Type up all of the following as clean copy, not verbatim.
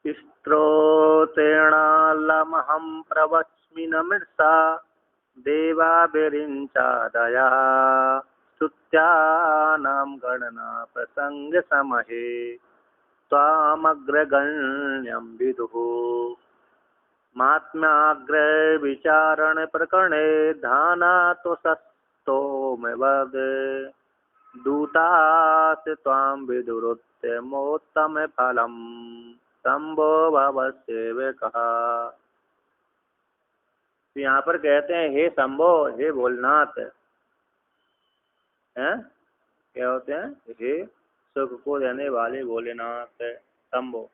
स्त्रोतेणालमहं प्रवच्मि न मृषा देवाभिरिञ्चादया स्तुत्यानां गणना प्रसङ्गसमहे त्वामग्रगण्यं विदुः महात्म्याग्रे विचारण प्रकरणे धानातो सस्तोमेवद दूतास् त्वां विदुरुत्तमोत्तम फलम् शंभो भवसेवकः। तो यहाँ पर कहते हैं हे शंभो, हे भोलेनाथ, हैं क्या होते हैं, हे सुख को देने वाले भोलेनाथ शंभो।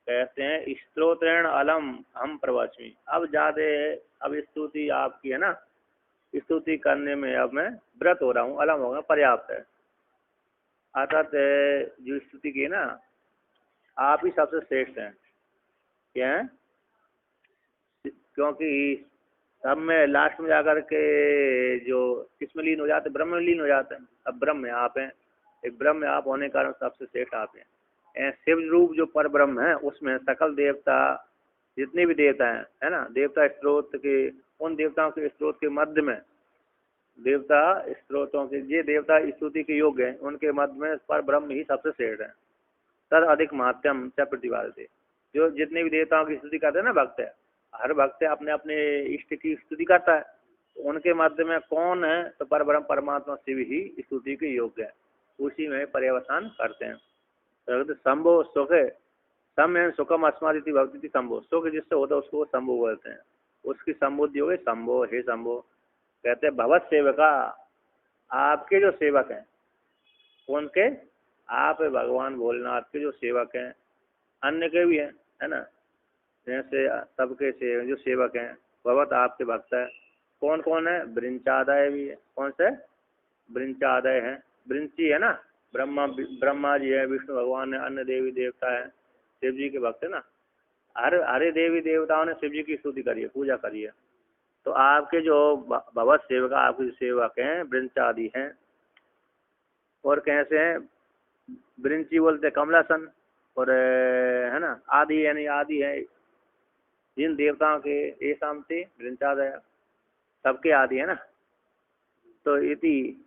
कहते हैं स्तोत्रेण अलम हम प्रवचमी। अब ज्यादा अब स्तुति आपकी है ना, स्तुति करने में अब मैं व्रत हो रहा हूँ, अलम होगा पर्याप्त है। अर्थात जो स्तुति की ना, आप ही सबसे श्रेष्ठ हैं। क्या है? क्योंकि सब में लास्ट में जाकर के जो किसमें लीन हो जाते, ब्रह्म में लीन हो जाते हैं। अब ब्रह्म में आप हैं, एक ब्रह्म में आप होने के कारण सबसे श्रेष्ठ आप हैं। शिव रूप जो पर ब्रह्म है उसमें सकल देवता जितने भी देवता हैं, है ना, देवता स्त्रोत के, उन देवताओं के स्त्रोत के मध्य में, देवता स्त्रोतों के ये देवता स्तुति के योग्य हैं, उनके मध्य में पर ब्रह्म ही सबसे श्रेष्ठ है। तद अधिक महात्यम च प्रतिपादित। जो जितने भी देवताओं की स्तुति करते हैं ना भक्त है, हर भक्त अपने अपने इष्ट की स्तुति करता है, तो उनके मध्य में कौन है, तो परब्रह्म परमात्मा शिव ही स्तुति के योग्य है, उसी में पर्यवसान करते हैं। तो शंभो सुख, सम एवं सुखम अस्मादिति भक्ति शंभो, सुख जिससे होता है उसको शंभो बोलते हैं, उसकी संबुद्धि हो गई शंभो, हे शंभो। कहते हैं भगवत सेवका, आपके जो सेवक हैं, उनके, आप भगवान भोलेनाथ के जो सेवक हैं, अन्य के भी हैं, है ना, जैसे सबके से जो सेवक हैं, भगवत आपके भक्त है। कौन कौन है? ब्रिंचादय भी है। कौन से? ब्रिंचादय है, ब्रिंची है ना, ब्रह्मा जी है, विष्णु भगवान है, अन्य देवी देवता है, शिव जी के भक्त है ना। हरे देवी देवताओं ने शिव जी की स्तुति करी है, पूजा करी है। तो आपके जो भगवत सेवक, आपके जो सेवक हैं ब्रिंचादि हैं। और कैसे हैं? ब्रिंची बोलते कमलासन, और है ना, आदि यानी आदि है जिन देवताओं के ये शांति ब्रिंचादय, सबके आदि है ना। तो इति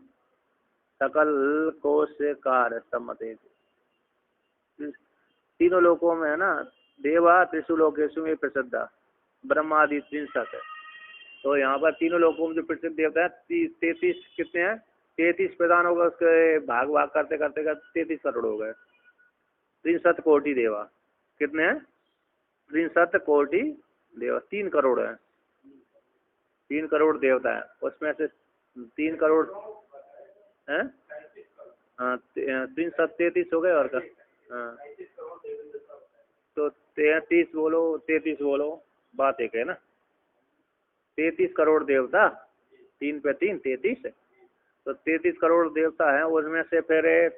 सकल कोशकार सम्मते, तीनों लोकों में है ना, देवा त्रिशु लोकेशु में प्रसिद्ध ब्रह्मादि 63 है। तो यहाँ पर तीनों लोकों में जो प्रसिद्ध देवता है 33 कितने हैं? 33 प्रधान होगा, उसके भाग भाग करते करते करते 33 करोड़ हो गए। 63 कोटि देवा, कितने हैं? 63 कोटि देवा, 3 करोड़ है, 3 करोड़ देवता है, उसमें से 3 करोड़ है, हाँ 33 हो गए और का, हाँ तो 33 बोलो, 33 बोलो, बात एक है ना। 33 करोड़ देवता, 3 पे 3 33, तो 33 करोड़ देवता हैं, उसमें से फिर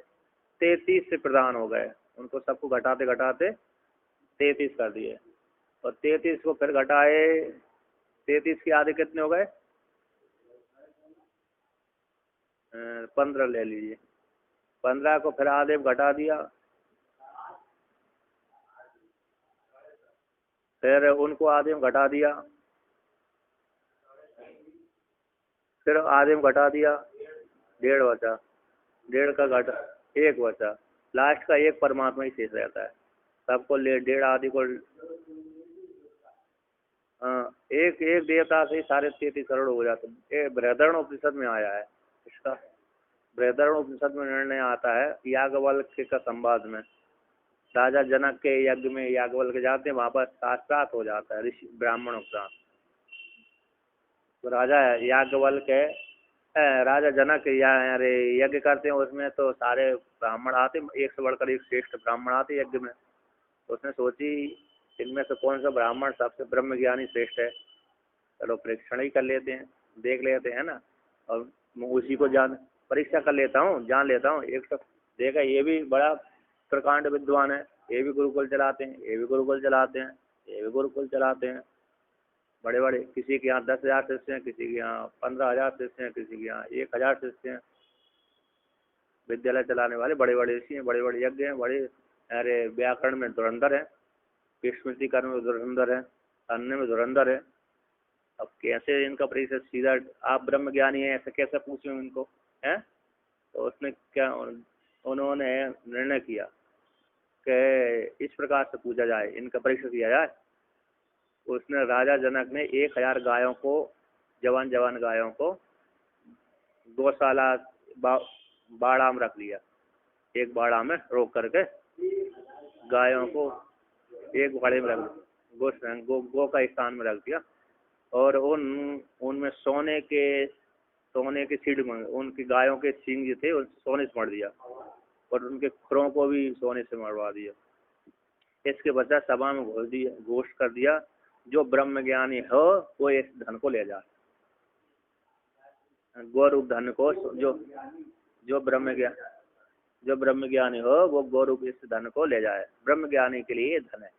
33 से प्रधान हो गए, उनको सबको घटाते घटाते 33 कर दिए, और 33 को फिर घटाए, 33 के आधे कितने हो गए? 15 ले लीजिए, 15 को फिर आधे घटा दिया, फिर उनको आधे में घटा दिया, फिर आधे में घटा दिया, 1.5 बचा, 1.5 का घटा 1 बचा, लास्ट का 1 परमात्मा ही शेष रहता है, सबको ले 1.5 आदि को, हाँ एक एक देवता से ही सारे 33 करोड़ हो जाते हैं। ये बृहदारण्य उपनिषद में आया है इसका, बृहदारण्य उपनिषद में निर्णय आता है याज्ञवल्क्य का संवाद में, राजा जनक के यज्ञ में याज्ञवल्क्य जाते हैं, वहां पर शास्त्रार्थ हो जाता है ऋषि ब्राह्मणों का। तो राजा याज्ञवल्क्य, राजा जनक अरे यज्ञ करते हैं, उसमें तो सारे ब्राह्मण आते, एक से बढ़कर एक श्रेष्ठ ब्राह्मण आते यज्ञ में। तो उसने सोची इनमें से कौन सा ब्राह्मण सबसे ब्रह्म ज्ञानी श्रेष्ठ है, चलो परीक्षण ही कर लेते हैं, देख लेते हैं ना, और उसी को जान परीक्षा कर लेता हूँ, जान लेता हूँ। एक तो देखा ये भी बड़ा प्रकांड विद्वान है, ये भी गुरुकुल चलाते हैं, ये भी गुरुकुल चलाते हैं, ये भी गुरुकुल चलाते हैं, बड़े बड़े, किसी के यहाँ 10,000 शिष्य हैं, किसी के यहाँ 15,000 शिष्य हैं, किसी के यहाँ 1,000 शिष्य हैं। विद्यालय चलाने वाले बड़े बड़े ऋषि हैं, बड़े बड़े यज्ञ हैं, बड़े अरे व्याकरण में धुरंधर हैं, स्मृति कर्म में धुरंधर है, अन्य में धुरंधर है। अब कैसे इनका परिचय सीधा आप ब्रह्म ज्ञानी है ऐसे कैसे पूछूं इनको, हैं? तो उसने क्या, उन्होंने निर्णय किया कि इस प्रकार से पूछा जाए, इनका परीक्षा किया जाए। उसने राजा जनक ने 1000 गायों को, जवान जवान गायों को गौशाला बाड़ा में रख लिया। एक बाड़ा में रोक करके गायों को एक बाड़े में रख दिया, गो का स्थान में रख दिया। और उनमें सोने के सीढ़ में उनकी गायों के सींग जो थे उन सोने से मर दिया, और उनके खुरों को भी सोने से मरवा दिया। इसके बचा सभा में घोषित कर दिया, जो ब्रह्म ज्ञानी हो वो इस धन को ले जाए। गौरूप धन को जो ब्रह्म ज्ञानी हो वो गौरूप इस धन को ले जाए। ब्रह्म ज्ञानी के लिए धन है।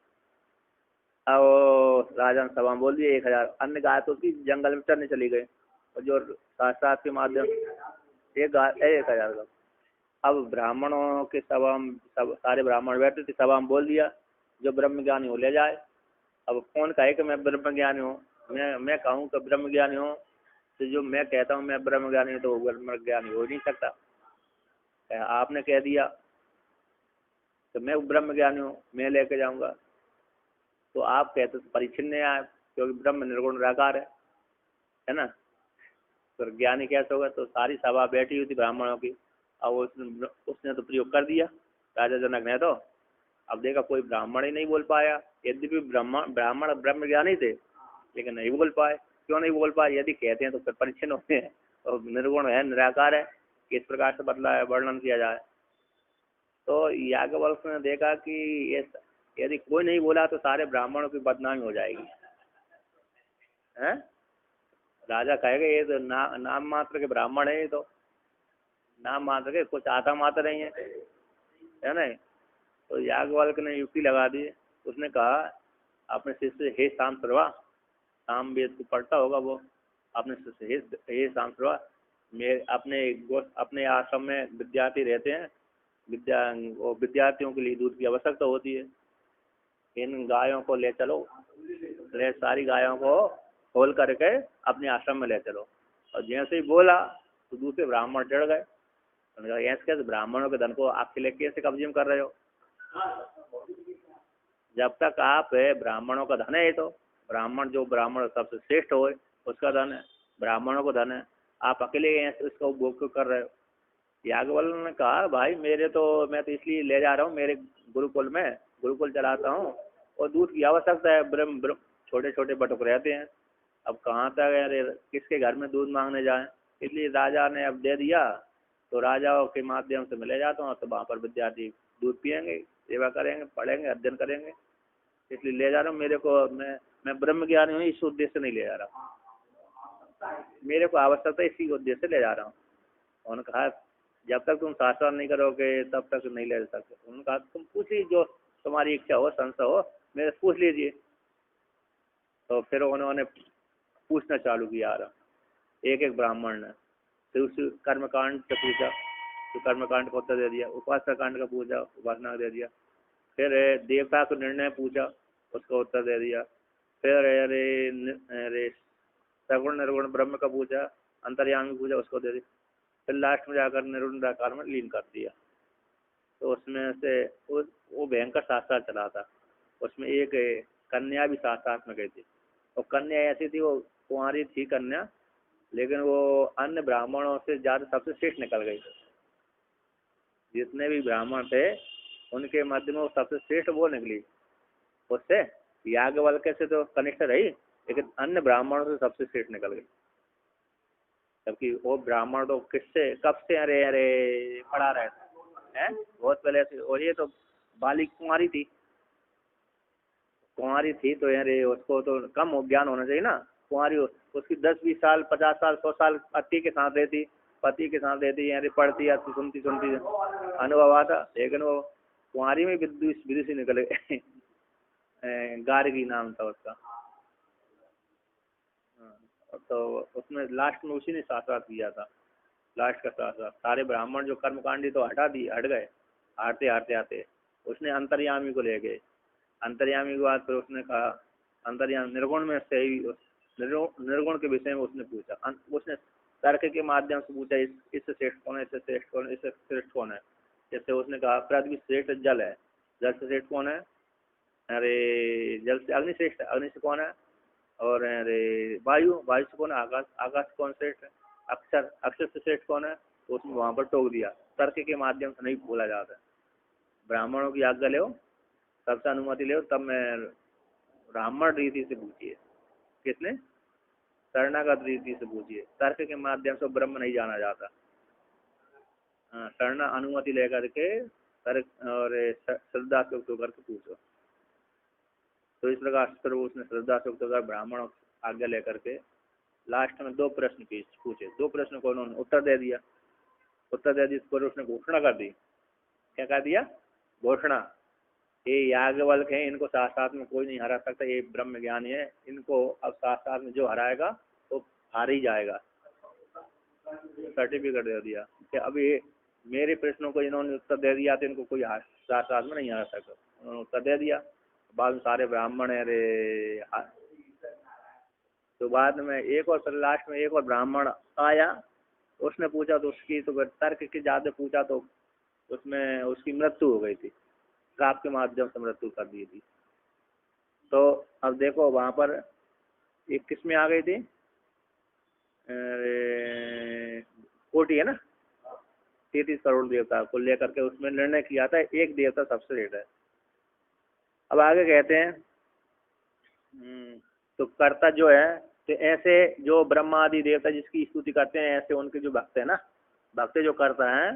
अब राजा ने सभा में बोल दिए 1000। अन्य गाय तो उसकी जंगल में चरने चली गई, और जो शास्त्रार्थ के माध्यम 1000 का। अब ब्राह्मणों के सभा में सारे ब्राह्मण बैठे थे, सभा में बोल दिया जो ब्रह्म ज्ञानी हो ले जाए। अब कौन कहे कि मैं ब्रह्म ज्ञानी हूँ? मैं कहूँ कि ब्रह्म ज्ञानी हूँ, तो जो मैं कहता हूँ मैं ब्रह्म ज्ञानी हूँ, तो वो ब्रह्म ज्ञानी हो नहीं सकता। आपने कह दिया तो मैं ब्रह्म ज्ञानी हूँ, मैं लेके जाऊंगा, तो आप कहते तो परिच्छिन्न आए, क्योंकि ब्रह्म निर्गुण निराकार है ना। तो ज्ञानी कैसे होगा? तो सारी सभा बैठी हुई थी ब्राह्मणों की। अब उसने तो प्रयोग कर दिया राजा जनक ने। तो अब देखा कोई ब्राह्मण ही नहीं बोल पाया, यद्यपि ब्राह्मण ब्रह्म ज्ञानी थे, लेकिन नहीं बोल पाए। क्यों नहीं बोल पाए? यदि कहते हैं तो फिर परिच्छिन्न होते हैं, और निर्गुण है, निराकार है, किस प्रकार से बदला है वर्णन किया जाए। तो याज्ञवल्क्य ने देखा कि ये यदि कोई नहीं बोला तो सारे ब्राह्मणों की बदनामी हो जाएगी, हैं? राजा कहेगा ये तो नाम मात्र के ब्राह्मण है, ये तो नाम मात्र के, कुछ आता मात्र नहीं है ना। तो याज्ञवल्क्य ने युक्ति लगा दी। उसने कहा अपने शिष्य हे शाम सर्वा, साम वेद को पढ़ता होगा वो, अपने शिष्य हे शाम सर्वा, अपने आश्रम में विद्यार्थी रहते हैं, विद्यार्थियों के लिए दूध की आवश्यकता होती है। इन गायों को ले चलो, सारी गायों को खोल करके अपने आश्रम में ले चलो। और जैसे ही बोला तो दूसरे ब्राह्मण चढ़ गए। ऐसे ब्राह्मणों के धन को आप कैसे कब्जे में कर रहे हो? जब तक आप ब्राह्मणों का धन है, तो ब्राह्मण सबसे श्रेष्ठ हो उसका धन है, ब्राह्मणों को धन है, आप अकेले इसका उपभोग क्यों कर रहे हो? याज्ञवल्क्य ने कहा भाई मैं तो इसलिए ले जा रहा हूँ, मेरे गुरुकुल चलाता हूँ, और दूध की आवश्यकता है। ब्रह्म छोटे छोटे बटुक रहते हैं, अब कहाँ तक किसके घर में दूध मांगने जाएं? इसलिए राजा ने अब दे दिया, तो राजाओं के माध्यम से मैं ले जाता हूँ, तो वहाँ पर विद्यार्थी दूध पियेंगे, सेवा करेंगे, पढ़ेंगे, अध्ययन करेंगे, इसलिए ले जा रहा हूँ। मेरे को मैं ब्रह्म ज्ञानी हूँ, इस उद्देश्य से नहीं ले जा रहा, मेरे को आवश्यकता इसी उद्देश्य से ले जा रहा हूँ। उन्होंने कहा जब तक तुम शास्त्र नहीं करोगे तब तक नहीं ले सकते। उन्होंने कहा तुम पूछ लीजिए, जो तुम्हारी इच्छा हो, संशय हो, मेरे से पूछ लीजिए। तो फिर उन्होंने पूछना चालू किया एक एक ब्राह्मण ने। फिर उस कर्मकांड से पूछा तो कर्मकांड का उत्तर दे दिया, उपासना कांड का पूछा, उपासना का दे दिया, फिर देवता का निर्णय पूछा, उसका उत्तर दे दिया, फिर अरे सगुण निर्गुण ब्रह्म का पूछा, अंतर्यामी पूछा, उसको दे दिया, फिर लास्ट में जाकर निर्गुण निराकार में लीन कर दिया। तो उसमें से वो भयंकर शास्त्र चला था। उसमें एक कन्या भी साथ में गई थी, और कन्या ऐसी थी, वो कुंवारी थी कन्या, लेकिन वो अन्य ब्राह्मणों से ज्यादा सबसे श्रेष्ठ निकल गई। जितने भी ब्राह्मण थे उनके मध्य में वो सबसे श्रेष्ठ वो निकली। उससे याज्ञवल्क्य से तो कनिष्ठ रही, लेकिन अन्य ब्राह्मणों से सबसे श्रेष्ठ निकल गई। जबकि वो ब्राह्मण तो कब से अरे पढ़ा रहे थे, बहुत पहले से। और ये तो बालिक कुंवारी थी, तो अरे उसको तो कम ज्ञान होना चाहिए ना। कुंवारी उसकी 10-20 साल 50 साल 100 साल पति के साथ रहती अरे पढ़ती या सुनती अनुभव आता, लेकिन वो कुंवारी में विदुषी निकले। गार्गी नाम था उसका। तो उसमें लास्ट में उसी ने शास्त्रार्थ किया था, लास्ट का शास्त्रार्थ। सारे ब्राह्मण जो कर्मकांडी तो हट गए, हारते आते उसने अंतर्यामी को ले गए। अंतर्यामी के बाद फिर उसने कहा अंतर्यामी निर्गुण में से ही निर्गुण के विषय में उसने पूछा। उसने तर्क के माध्यम से पूछा, इससे श्रेष्ठ कौन है, इससे श्रेष्ठ कौन है, इससे श्रेष्ठ कौन है। जैसे उसने कहा पृथ्वी श्रेष्ठ जल है, जल से श्रेष्ठ कौन है, अरे जल से अग्नि श्रेष्ठ है, अग्नि से कौन है, और अरे वायु, वायु से कौन है, आकाश, आकाश से कौन श्रेष्ठ है, अक्षर, अक्षर से श्रेष्ठ कौन है। तो उसने वहां पर टोक दिया। तर्क के माध्यम से नहीं बोला जाता है। ब्राह्मणों की आज्ञा लो, सबसे अनुमति लो, तब मैं ब्राह्मण रीति से पूछिए। किसने, शरणागत रीति से पूछिए। तर्क के माध्यम से ब्रह्म नहीं जाना जाता। हाँ, शरणा अनुमति लेकर के तर्क और श्रद्धा से उक्त होकर के पूछो। तो इस प्रकार फिर उसने श्रद्धा से उक्त होकर ब्राह्मणों आज्ञा लेकर के लास्ट में 2 प्रश्न पूछे। 2 प्रश्न को उन्होंने उत्तर दे दिया। उत्तर दे दी पर उसने घोषणा कर दी। क्या कर दिया, घोषणा। ये याज्ञवल्क्य हैं, इनको साथ साथ में कोई नहीं हरा सकता, ये ब्रह्म ज्ञानी है, इनको अब साथ साथ में जो हराएगा तो हार ही जाएगा। सर्टिफिकेट दे दिया कि अब ये मेरे प्रश्नों को इन्होंने उत्तर दे दिया तो इनको कोई साथ साथ में नहीं हरा सकता। उन्होंने उत्तर दे दिया। बाद में सारे ब्राह्मण अरे तो बाद में एक और लास्ट में एक और ब्राह्मण आया। उसने पूछा तो उसकी तो तर्क के ज्यादा पूछा तो उसमें उसकी मृत्यु हो गई थी। श्राप के माध्यम से मृत्यु कर दी थी। तो अब देखो वहां पर एक किसमें आ गई थी, कोटि है ना, 33 करोड़ देवता को लेकर के उसमें निर्णय किया था एक देवता सबसे श्रेष्ठ है। अब आगे कहते हैं तो कर्ता जो है, तो ऐसे जो ब्रह्मा आदि देवता जिसकी स्तुति करते हैं, ऐसे उनके जो भक्त है ना, भक्त जो करता है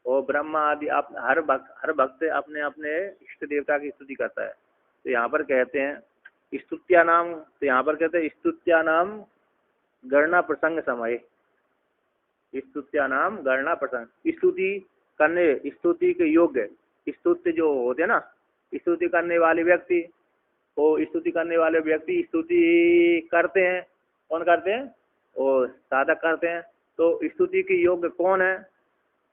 वो ब्रह्मा आदि हर भक्त अपने अपने इष्ट देवता की स्तुति करता है। तो यहाँ पर कहते हैं स्तुत्या नाम, तो यहाँ पर कहते हैं स्तुत्या नाम गणना प्रसंग समय। स्तुत्या नाम गणना प्रसंग, स्तुति करने, स्तुति के योग्य, स्तुति जो होते हैं ना, स्तुति करने वाले व्यक्ति, वो स्तुति करने वाले व्यक्ति स्तुति करते हैं। कौन करते हैं, वो साधक करते हैं। तो स्तुति के योग्य कौन है,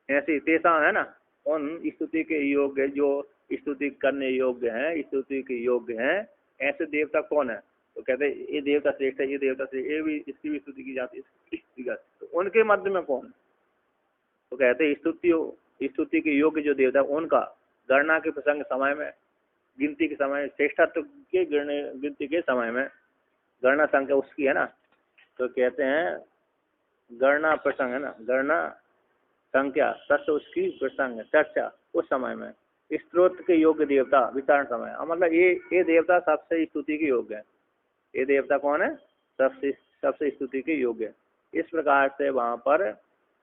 ऐसे तेसा है ना, उन स्तुति के योग्य जो स्तुति करने योग्य हैं, स्तुति के योग्य हैं, ऐसे देवता कौन है। तो कहते हैं ये देवता श्रेष्ठ है, ये देवता श्रेष्ठ, ये भी इसकी भी स्तुति की जाती है। तो उनके मध्य में कौन, तो कहते हैं स्तुति के योग्य जो देवता उनका गणना के प्रसंग समय में, गिनती के समय, श्रेष्ठत्व के गिनती के समय में गणना संख्या उसकी है ना, तो कहते हैं गणना प्रसंग है ना, गणना संख्या सत्य उसकी प्रसंग चर्चा उस समय में, स्त्रोत्र के योग्य देवता विचारण समय। मतलब ये देवता सबसे स्तुति के योग्य है। ये देवता कौन है, सबसे स्तुति के योग्य है। इस प्रकार से वहां पर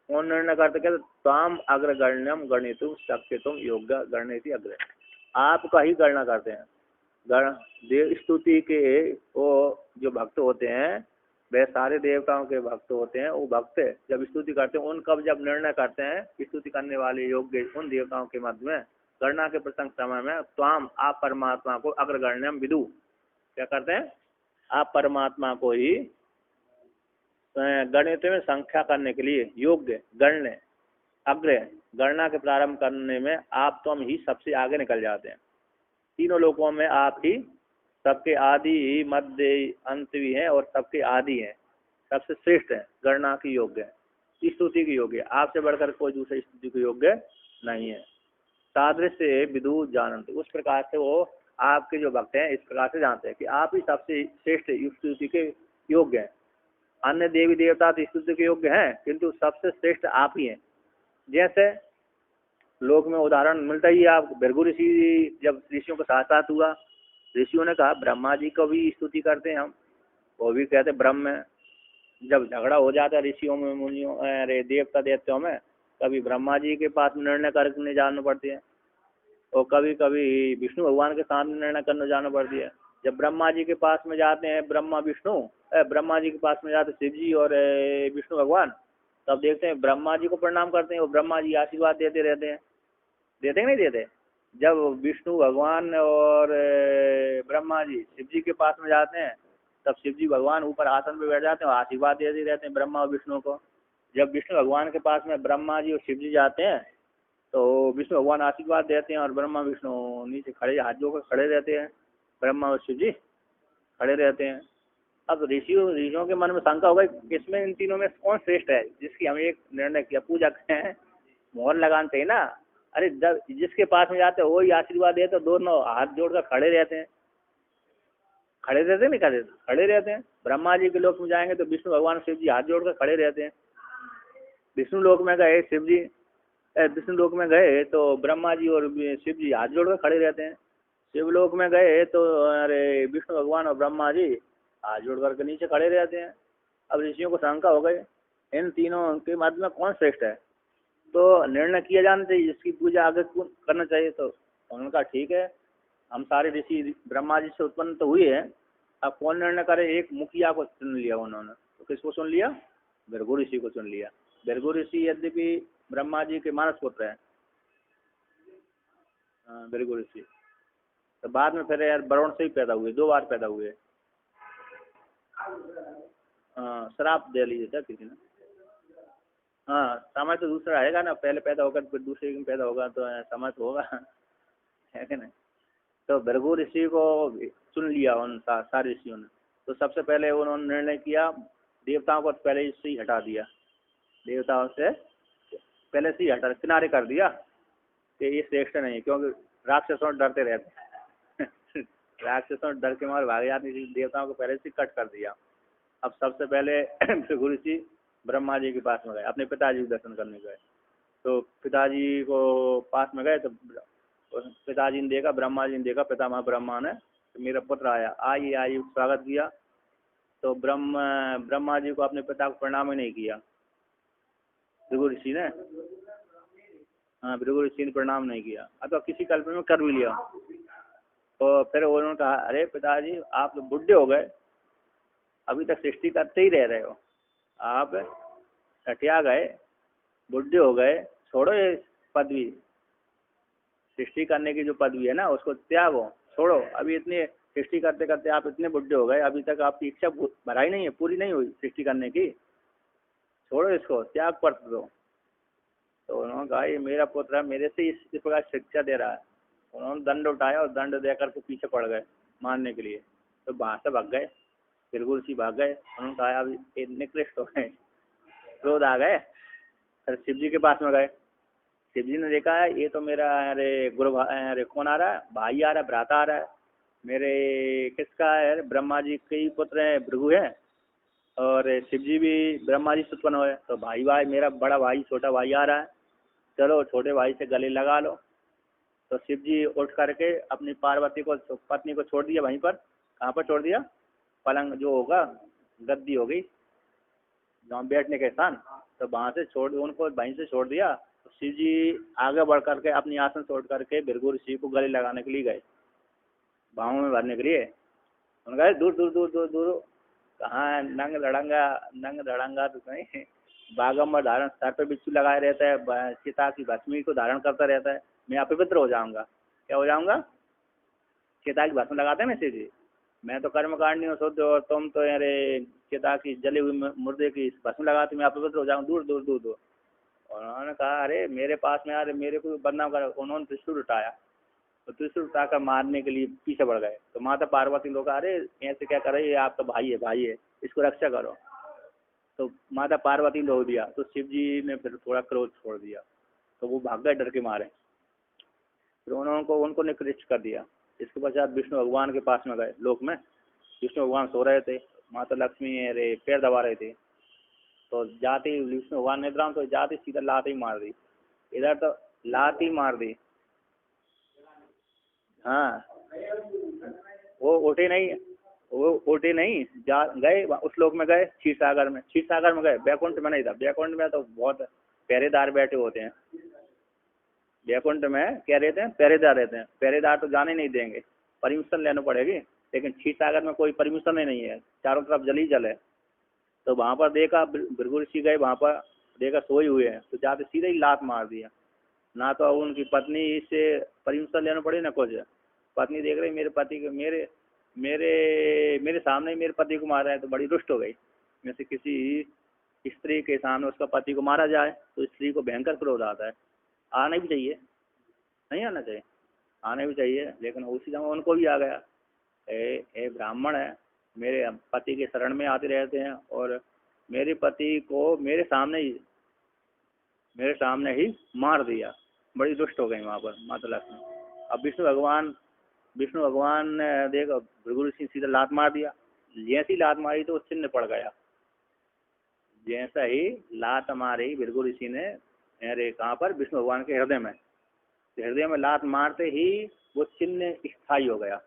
कौन निर्णय करते कहते ताम अग्रगण्यम गणितुम शक्यतुम योग्य गणित अग्र, आपका ही गणना करते हैं। देव स्तुति के वो जो भक्त होते हैं, वे सारे देवताओं के भक्त होते हैं। वो भक्त जब स्तुति करते हैं, उनका जब निर्णय करते हैं स्तुति करने वाले योग्य उन देवताओं के मध्य में गणना के प्रसंग समय में त्वाम आप परमात्मा को अग्रगण्यम विदु, क्या करते हैं, आप परमात्मा को ही गणित में संख्या करने के लिए योग्य, गण्य, अग्र, गणना के प्रारंभ करने में आप तो हम ही सबसे आगे निकल जाते हैं। तीनों लोकों में आप ही सबके आदि मध्य अंत भी हैं और सबके आदि हैं, सबसे श्रेष्ठ है, गणना की योग्य है, स्तुति की योग्य है। आपसे बढ़कर कोई दूसरे स्तुति के योग्य नहीं है। सादृश्य विदु जानते, उस प्रकार से वो आपके जो भक्त हैं इस प्रकार से जानते हैं कि आप ही सबसे श्रेष्ठ स्तुति के योग्य हैं। अन्य देवी देवता तो स्तुति के योग्य हैं, किंतु सबसे श्रेष्ठ आप ही हैं। जैसे लोक में उदाहरण मिलता ही है। आप भृगु ऋषि जब ऋषियों के साथ साथ हुआ, ऋषियों ने कहा ब्रह्मा जी को भी स्तुति करते हैं हम, वो भी कहते ब्रह्म है। जब झगड़ा हो जाता है ऋषियों में, मुनियों, अरे देवता देवताओं में, कभी ब्रह्मा जी के पास निर्णय करने जाना पड़ती है और कभी कभी विष्णु भगवान के साथ निर्णय करने जाना पड़ती है। जब ब्रह्मा जी के पास में जाते हैं ब्रह्मा विष्णु, ब्रह्मा जी के पास में जाते शिव जी और विष्णु भगवान, तब देखते हैं ब्रह्मा जी को प्रणाम करते हैं और ब्रह्मा जी आशीर्वाद देते रहते हैं। देते नहीं देते। जब विष्णु भगवान और ब्रह्मा जी शिव जी के पास में जाते हैं, तब शिव जी भगवान ऊपर आसन पे बैठ जाते हैं और आशीर्वाद देते रहते हैं ब्रह्मा और विष्णु को। जब विष्णु भगवान के पास में ब्रह्मा जी और शिव जी जाते हैं, तो विष्णु भगवान आशीर्वाद देते हैं और ब्रह्मा विष्णु नीचे खड़े हाथ जोड़कर खड़े रहते हैं। ब्रह्मा और शिव जी खड़े रहते हैं। अब ऋषियों के मन में शंका होगा कि इसमें इन तीनों में कौन श्रेष्ठ है, जिसकी हमें एक निर्णय किया, पूजा करें, मोहर लगाते हैं ना। अरे जब जिसके पास में जाते हैं वही आशीर्वाद देते, तो दोनों हाथ जोड़कर खड़े रहते हैं, खड़े रहते हैं नहीं, खड़े रहते हैं। ब्रह्मा जी के लोक में जाएंगे तो विष्णु भगवान शिव जी हाथ जोड़कर खड़े रहते हैं। विष्णु लोक में गए शिव जी, विष्णु लोक में गए तो ब्रह्मा जी और शिव जी हाथ जोड़कर खड़े रहते हैं। शिवलोक में गए तो अरे विष्णु भगवान और ब्रह्मा जी हाथ जोड़ करके नीचे खड़े रहते हैं। अब ऋषियों को शंका हो गई इन तीनों के मध्य में कौन श्रेष्ठ है, तो निर्णय किया जाना चाहिए जिसकी पूजा आगे करना चाहिए। तो उन्होंने कहा ठीक है, हम सारे ऋषि ब्रह्मा जी से उत्पन्न तो हुए हैं, अब कौन निर्णय करे। एक मुखिया को चुन लिया उन्होंने। तो किसको चुन लिया? भृगु ऋषि को चुन लिया। भृगु ऋषि यद्यपि ब्रह्मा जी के मानस पुत्र है, भृगु ऋषि। तो बाद में फिर यार वरुण से ही पैदा हुए, 2 बार पैदा हुए। श्राप दे लीजिए था किसी ने। हाँ, समय तो दूसरा आएगा ना, पहले पैदा होगा तो फिर दूसरे में पैदा होगा, तो समय तो होगा, है कि नहीं। तो भृगु ऋषि को चुन लिया उन सारे ऋषियों ने। तो सबसे पहले उन्होंने निर्णय किया, देवताओं को पहले से ही हटा दिया, देवताओं से पहले से ही हटा, किनारे कर दिया कि ये श्रेष्ठ नहीं, क्योंकि राक्षसों से डरते रहते राक्षसों से डर के मारे भाग जाते, देवताओं को पहले से कट कर दिया। अब सबसे पहले भृगु ऋषि ब्रह्मा जी के पास में गए, अपने पिताजी को दर्शन करने गए। तो पिताजी को पास में गए तो पिताजी ने देखा, ब्रह्मा जी ने देखा, पितामह ब्रह्मा ने, तो मेरा पुत्र आया, आइए आइए स्वागत किया। तो ब्रह्मा जी को अपने पिता को प्रणाम ही नहीं किया भृगु ऋषि ने। हाँ, भृगु ऋषि ने प्रणाम नहीं किया, अथवा किसी कल्प में कर भी लिया। तो फिर उन्होंने कहा अरे पिताजी आप तो बुढ़े हो गए, अभी तक सृष्टि करते ही रह रहे हो, आप सठिया गए, बुढ़े हो गए, छोड़ो ये पदवी, सृष्टि करने की जो पदवी है ना उसको त्यागो, छोड़ो। अभी इतने सृष्टि करते करते आप इतने बुढ़े हो गए, अभी तक आपकी इच्छा भराई नहीं है, पूरी नहीं हुई सृष्टि करने की, छोड़ो इसको, त्याग पर दो। तो उन्होंने कहा ये मेरा पुत्र है, मेरे से इस प्रकार शिक्षा दे रहा है। उन्होंने दंड उठाया और दंड देकर के पीछे पड़ गए मारने के लिए। तो वहां से भाग गए, भृगु ऋषि भाग गए। उन्होंने कहा अब ये निकृष्ट हो गए, क्रोध आ गए। फिर शिव जी के पास में गए। शिव जी ने देखा है ये तो मेरा अरे अरे कौन आ रहा है, भाई आ रहा है, भ्राता आ रहा है, मेरे किसका है, ब्रह्मा जी के ही पुत्र है, भृगु है, और शिव जी भी ब्रह्मा जी से उत्पन्न हुए। तो भाई मेरा बड़ा भाई छोटा भाई आ रहा है, चलो छोटे भाई से गले लगा लो। तो शिव जी उठ करके अपनी पार्वती को, पत्नी को छोड़ दिया वहीं पर। कहाँ पर छोड़ दिया? पलंग जो होगा, गद्दी होगी जहाँ बैठने के स्थान, तो वहाँ से छोड़, उनको वहीं से छोड़ दिया। तो शिव जी आगे बढ़ करके अपनी आसन छोड़ करके भृगु ऋषि को गले लगाने के लिए गए, बाहों में भरने के लिए। उन्होंने कहा दूर दूर दूर दूर दूर, कहाँ नंग लड़ंगा तो नहीं, बागम्बर धारण, सर पे बिच्छू लगाए रहता है, सीता की भस्मी को धारण करता रहता है, मैं अपवित्र हो जाऊंगा। क्या हो जाऊंगा? सीता की भस्म लगाते हैं ना शिव जी, मैं तो कर्मकांडी हूँ शुद्ध, और तुम तो अरे सीता की जली हुई मुर्दे की भस्म लगाते, मैं अपवित्र हो जाऊँ, दूर दूर दूर दूर। और उन्होंने कहा अरे मेरे पास में यार, मेरे को बदनाम कर। उन्होंने त्रिशूल उठाया, तो त्रिशूल उठाकर मारने के लिए पीछे बढ़ गए। तो माता पार्वती लोग अरे ऐसे क्या कर रही है, आप तो भाई है, इसको रक्षा करो। तो माता पार्वती ने रोक दिया। तो शिव जी ने फिर थोड़ा क्रोध छोड़ दिया, तो वो भाग गए डर के मारे। फिर उनको निकृष्ट कर दिया। इसके पश्चात विष्णु भगवान के पास में गए लोक में। विष्णु भगवान सो रहे थे, माता लक्ष्मी अरे पैर दबा रहे थे। तो जाते ही विष्णु भगवान निद्रा में, तो जाते सीधा लात ही मार दी, इधर तो लात ही मार दी। हाँ, वो उठे नहीं, जा गए उस लोक में, गए क्षीर सागर में गए, बैकुंठ में नहीं था। बैकुंठ में तो बहुत पहरेदार बैठे होते हैं, बैकुंठ में क्या रहते हैं, पहरेदार रहते हैं। पहरेदार तो जाने नहीं देंगे, परमिशन लेना पड़ेगी। लेकिन क्षीर सागर में कोई परमिशन ही नहीं है, चारों तरफ जल ही जल है। तो वहां पर देखा, भृगु ऋषि गए वहां पर, देखा सोए हुए हैं, तो जाते सीधे ही लात मार दिया। ना तो उनकी पत्नी से परमिशन लेना पड़े ना कुछ। पत्नी देख रही मेरे पति को, मेरे मेरे मेरे सामने ही मेरे पति को मारा है, तो बड़ी रुष्ट हो गई। में से किसी स्त्री के सामने उसका पति को मारा जाए तो स्त्री को भयंकर क्रोध आता है। आना भी चाहिए, नहीं आना चाहिए, आना भी चाहिए, लेकिन उसी समय उनको भी आ गया। ए ब्राह्मण है, मेरे पति के शरण में आते रहते हैं और मेरे पति को मेरे सामने ही मार दिया। बड़ी दुष्ट हो गई वहाँ पर माता लक्ष्मी। अब विष्णु भगवान ने देखो भृगु ऋषि सीधा लात मार दिया। जैसी लात मारी तो चिन्ह पड़ गया। जैसा ही लात मारी भृगु ऋषि ने, अरे कहाँ पर, विष्णु भगवान के हृदय में। हृदय में लात मारते ही वो चिन्ह स्थायी हो गया।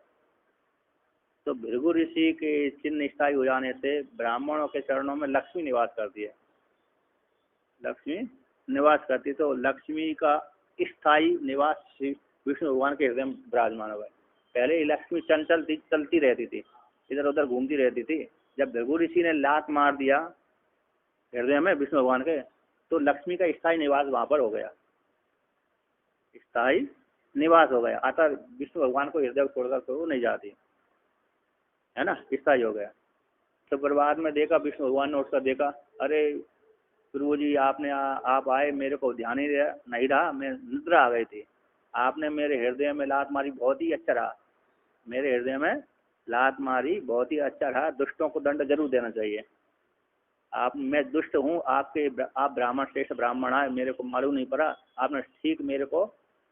तो भृगु ऋषि के चिन्ह स्थायी हो जाने से ब्राह्मणों के चरणों में लक्ष्मी निवास करती है। लक्ष्मी निवास करती, तो लक्ष्मी का स्थायी निवास श्री विष्णु भगवान के हृदय में विराजमान हो गए। पहले लक्ष्मी चंचल थी, चलती रहती थी, इधर उधर घूमती रहती थी। जब भृगु ऋषि ने लात मार दिया हृदय में विष्णु भगवान के, तो लक्ष्मी का स्थायी निवास वहां पर हो गया, स्थायी निवास हो गया। अतः विष्णु भगवान को हृदय छोड़कर तो नहीं जाती है ना, स्थायी हो गया। तो बर्बाद में देखा विष्णु भगवान ने उठकर देखा, अरे गुरु जी आप आए, मेरे को ध्यान ही नहीं रहा, मैं निद्रा आ गई थी। आपने मेरे हृदय में लात मारी, बहुत ही अच्छा रहा। मेरे हृदय में लात मारी, बहुत ही अच्छा रहा। दुष्टों को दंड जरूर देना चाहिए। मैं दुष्ट हूँ, आप ब्राह्मण श्रेष्ठ ब्राह्मण आए, मेरे को मालूम नहीं पड़ा, आपने ठीक मेरे को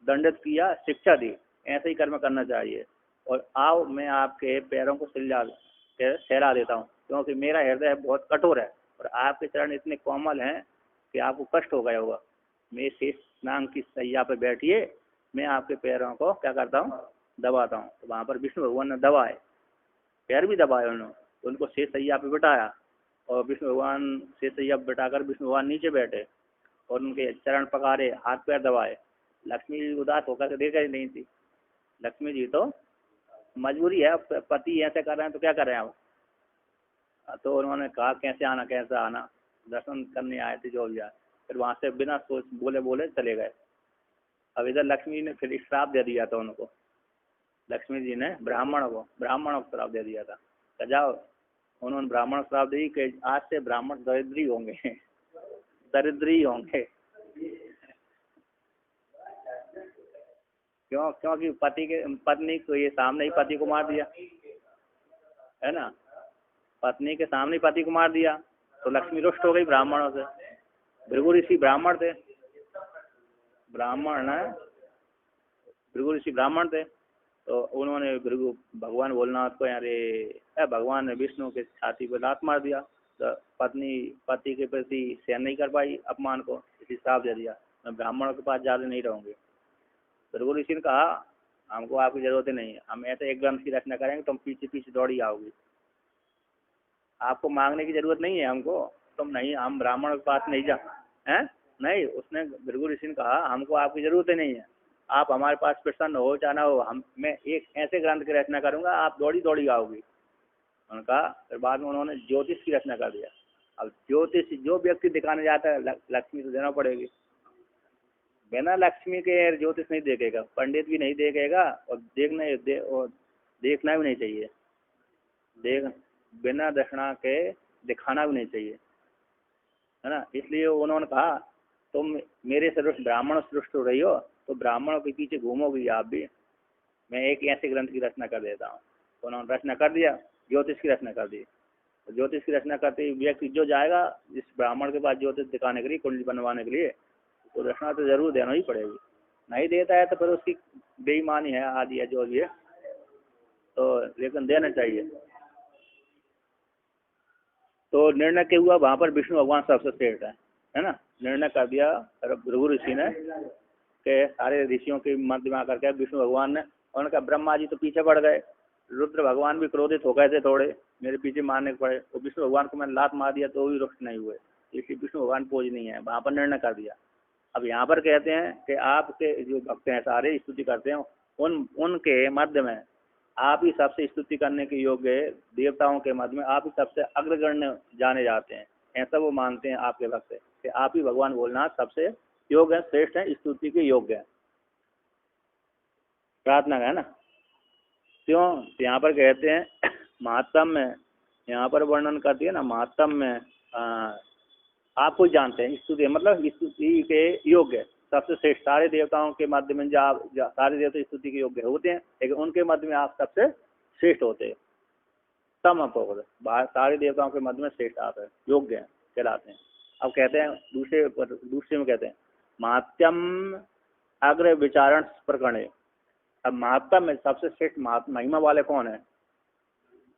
दंडित किया, शिक्षा दी। ऐसे ही कर्म करना चाहिए। और आओ मैं आपके पैरों को सहला देता हूँ, क्योंकि मेरा हृदय बहुत कठोर है और आपके चरण इतने कोमल हैं कि आपको कष्ट हो गया होगा। मेरे शेष नाग की सैया पे बैठिए, मैं आपके पैरों को क्या करता हूँ, दबाता हूँ। तो वहाँ पर विष्णु भगवान ने दबाए, पैर भी दबाए उन्होंने, तो उनको शेष सैया पे बिठाया और विष्णु भगवान शेष सैया पे बिठाकर विष्णु भगवान नीचे बैठे और उनके चरण पकारे, हाथ पैर दबाए। लक्ष्मी जी उदास होकर के देखा ही नहीं थी। लक्ष्मी जी तो मजबूरी है, पति ऐसे कर रहे हैं तो क्या कर रहे हैं आप। तो उन्होंने कहा कैसे आना, दर्शन करने आए थे जो भी आए। फिर वहाँ से बिना सोच बोले चले गए। अब इधर लक्ष्मी ने फिर श्राप दे दिया था उनको। लक्ष्मी जी ने ब्राह्मणों को श्राप दे दिया था। तो जाओ, उन्होंने ब्राह्मण श्राप दी कि आज से ब्राह्मण दरिद्री होंगे दरिद्री होंगे। क्योंकि पत्नी को ये सामने ही पति को मार दिया है ना, पत्नी के सामने पति को मार दिया, तो लक्ष्मी रुष्ट हो गई ब्राह्मणों से। भृगु ऋषि ब्राह्मण थे, भृगु ऋषि ब्राह्मण थे। तो उन्होंने भगवान भोलेनाथ को, अरे भगवान ने विष्णु के छाती पर लात मार दिया। तो पति के प्रति सहन नहीं कर पाई अपमान को, इसी श्राप दे दिया, मैं ब्राह्मणों के पास ज्यादा नहीं रहूंगी। भृगु ऋषि ने कहा हमको आपकी जरूरत नहीं है, हम ऐसे एक ग्रंथ की रचना करेंगे, तुम पीछे पीछे दौड़ी आओगी। आपको मांगने की जरूरत नहीं है हमको, तुम नहीं, हम ब्राह्मण के पास नहीं जा हैं। नहीं, उसने भृगु ऋषि ने कहा हमको आपकी जरूरत ही नहीं है, आप हमारे पास प्रसन्न हो चाहे ना हो, मैं एक ऐसे ग्रंथ की रचना करूंगा, आप दौड़ी दौड़ी आओगी। उन्होंने कहा। फिर बाद में उन्होंने ज्योतिष की रचना कर दिया। अब ज्योतिष जो व्यक्ति दिखाने जाता है, लक्ष्मी तो देना पड़ेगी। बिना लक्ष्मी के ज्योतिष नहीं देखेगा, पंडित भी नहीं देखेगा और देखना भी नहीं चाहिए। बिना दक्षिणा के दिखाना भी नहीं चाहिए, है ना। इसलिए उन्होंने कहा तुम मेरे से ब्राह्मण से रुष्ट हो रही हो, तो ब्राह्मणों के पीछे घूमोगी आप भी, मैं एक ऐसे ग्रंथ की रचना कर देता हूँ। तो उन्होंने रचना कर दिया, ज्योतिष की रचना कर दी। तो ज्योतिष की रचना करते व्यक्ति जो जाएगा जिस ब्राह्मण के पास ज्योतिष दिखाने के लिए, कुंडली बनवाने के लिए, तो दक्षिणा तो जरूर देना ही पड़ेगी। नहीं देता है तो फिर उसकी बेईमानी है, आदि है जो भी है, तो लेकिन देना चाहिए। तो निर्णय क्या हुआ, वहां पर विष्णु भगवान सबसे श्रेष्ठ है ना। निर्णय कर दिया भृगु ऋषि ने कि सारे ऋषियों के मध्य में आकर के विष्णु भगवान ने, उनका ब्रह्मा जी तो पीछे पड़ गए, रुद्र भगवान भी क्रोधित हो गए थे थोड़े, मेरे पीछे मारने को पड़े। तो विष्णु भगवान को मैंने लात मार दिया तो भी रुष्ट नहीं हुए, इसलिए विष्णु भगवान पूजनीय है। वहां पर निर्णय कर दिया। अब यहाँ पर कहते हैं कि आपके जो भक्त हैं सारे स्तुति करते हैं, उनके मध्य में आप ही सबसे स्तुति करने के योग्य, देवताओं के मध्य में आप ही सबसे अग्रगण्य जाने जाते हैं, ऐसा वो मानते हैं आपके भक्त कि आप ही भगवान भोलेनाथ सबसे योग्य है, श्रेष्ठ है, स्तुति के योग्य है, प्रार्थना का, है ना। क्यों यहाँ पर कहते हैं महात्म में, यहाँ पर वर्णन करती है ना महात्म में, आपको जानते हैं स्तुति मतलब स्तुति के योग्य सबसे श्रेष्ठ, सारे देवताओं के मध्य में सारे देवता स्तुति के योग्य होते हैं, लेकिन उनके मध्य में आप सबसे श्रेष्ठ होते, तम अपोगत, सारे देवताओं के मध्य में श्रेष्ठ आप है, योग्य हैं, कहलाते हैं। अब कहते हैं दूसरे में कहते हैं महात्यम अग्र विचारण प्रकरण। अब महात्म में सबसे श्रेष्ठ महिमा वाले कौन है?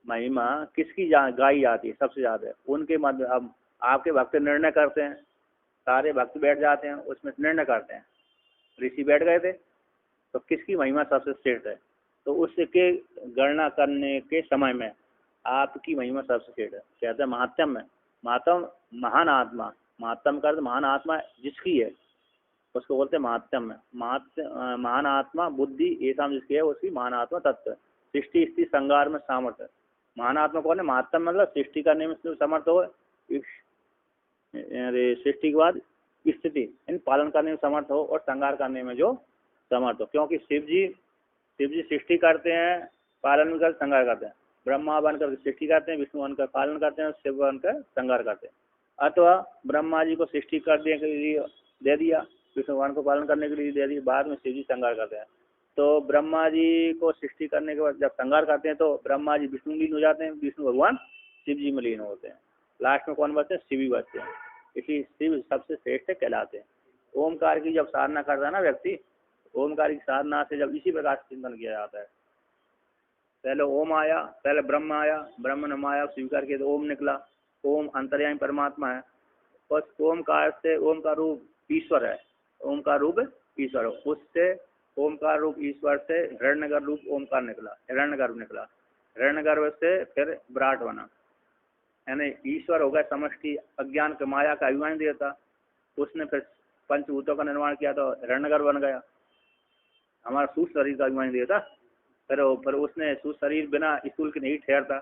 महिमा किसकी गाई जाती है सबसे ज्यादा? उनके मध्य। अब आपके भक्त निर्णय करते हैं, सारे भक्त बैठ जाते हैं, उसमें निर्णय करते हैं। ऋषि बैठ गए थे, तो किसकी महिमा सबसे श्रेष्ठ है? तो उसके गणना करने के समय में आपकी महिमा सबसे श्रेष्ठ है। कहते हैं महात्म में, महात्म महान आत्मा, महात्म कर महान आत्मा जिसकी है उसको बोलते हैं महात्म में। महान आत्मा बुद्धि ये सब जिसकी है उसकी महान आत्मा तत्व। सृष्टि स्थिति संगार में सामर्थ्य। महान आत्मा कौन है? महात्म मतलब सृष्टि करने में समर्थ हो, सृष्टि के बाद स्थिति इन पालन करने में समर्थ हो, और संगार करने में जो समर्थ हो। क्योंकि शिव जी सृष्टि करते हैं, पालन भी करते, संगार करते हैं। ब्रह्मा बनकर सृष्टि करते हैं, विष्णु बनकर पालन करते हैं, शिव बनकर संगार करते हैं। अथवा ब्रह्मा जी को सृष्टि करने के लिए दे दिया, विष्णु भगवान को पालन करने के लिए दे दिया, बाद में शिव जी संगार करते हैं। तो ब्रह्मा जी को सृष्टि करने के बाद जब संगार करते हैं तो ब्रह्मा जी विष्णु लीन हो जाते हैं, विष्णु भगवान शिव जी में लीन होते हैं। लास्ट में कौन बचते हैं? शिव ही बचते हैं। इसलिए शिव सबसे श्रेष्ठ कहलाते हैं। ओमकार की जब साधना करता है ना व्यक्ति, ओमकार की साधना से जब इसी प्रकार से चिंतन किया जाता है, पहले ओम आया, पहले ब्रह्म आया, ब्रह्म ने माया स्वीकार किया तो ओम निकला। ओम अंतर्यामी परमात्मा है, और ओमकार से, ओम का रूप ईश्वर है, ओम का रूप ईश्वर है। उससे ओमकार रूप ईश्वर से हिरण्यगर्भ रूप ओमकार निकला, हिरण्यगर्भ निकला। हिरण्यगर्भ से फिर विराट बना, यानी ईश्वर हो गया समष्टि अज्ञान के माया का अभिमान देता। उसने फिर पंचभूतों का निर्माण किया तो हिरण्यगर्भ बन गया, हमारा सूक्ष्म शरीर का अभिमान देता। फिर उसने सूक्ष्म शरीर बिना स्थूल के नहीं ठहरता,